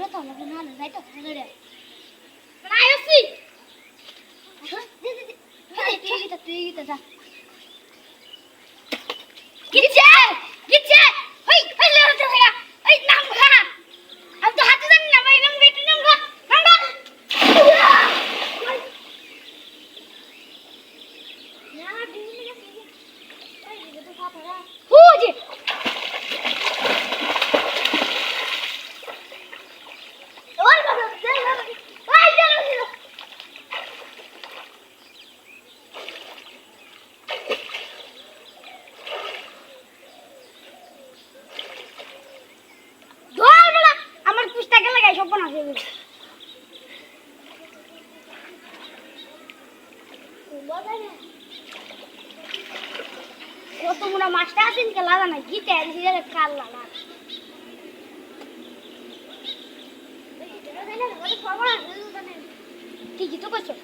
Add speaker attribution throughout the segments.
Speaker 1: আমরা তো আমাকে না যাই তো ধরে আয় আসি তুই গিয়ে যা গিচ্ছে গিচ্ছে ওই ওই লে উঠে গেল ওই নাম খা আমি তো হাতে জানি না ভাই নাম বেটি নাম খা নাম না দিন নিয়ে গেছি ওই যে তো খা পড়া হুজি ওই বাবা দেখ ভাই চলো তোমরা মাছটা আছেন কে লাগা না গিতে সিগারে কাল লাগা ঠিকই তো করছো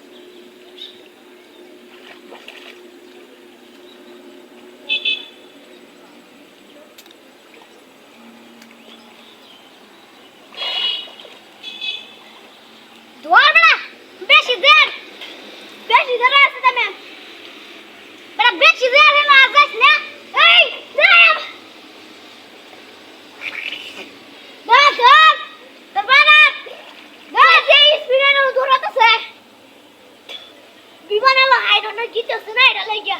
Speaker 1: দোয়ার বড়া বেশি দেন আছে তুমি বড়া বেশি দেন না আজাস না এই দাম দাম তোর বাবা যে স্পিডে দৌড়াতেছে বিমানে আই ডোন্ট নো জিতেছে না এটা লাগিয়া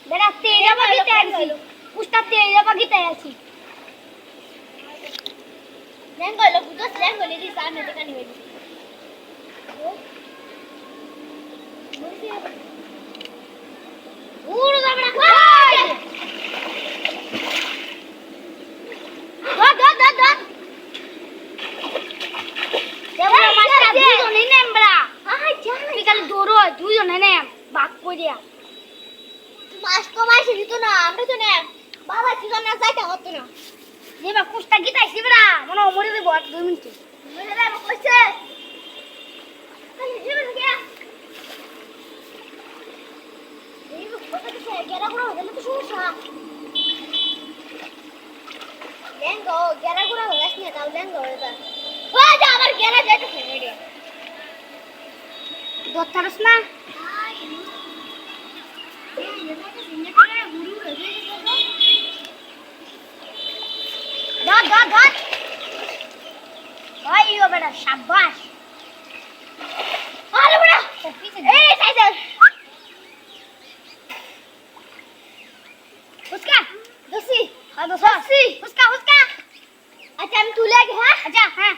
Speaker 1: বড়া তেরা বাগিতে আছি উস্তা তেরা বাগিতে আছি লেঙ্গলো বুঝছ লেঙ্গলি দি সামনে থেকে নিয়ে উড়ো যাবে না কই দা দেবো মাছটা দুজনে নেম বড়া তুই খালি দৌড়ো দুজনে নেম ভাগ করিয়া মাছ তো মাছ দিত না আমরা তো নেম বাবা ছিল না যাইতে হতো না নেবা কুস্তা গিতাইছি বড়া মনে মরে দেব 2 মিনিট মরে দেব কইছে খালি জিবে গিয়া এই কথা তো গেরা গুড়া হলে তো সমস্যা লেঙ্গো গেরা গুড়া হলে না তাও লেঙ্গো হইতা ওই যা আমার গেরা যাইতেছে রে দত্তারস না ধর ওই ও বড়া শাবাশ আরে বড়া এই সাইডে उसका दूसरी हां दूसरी उसका अच्छा हम तुले हाँ अच्छा हाँ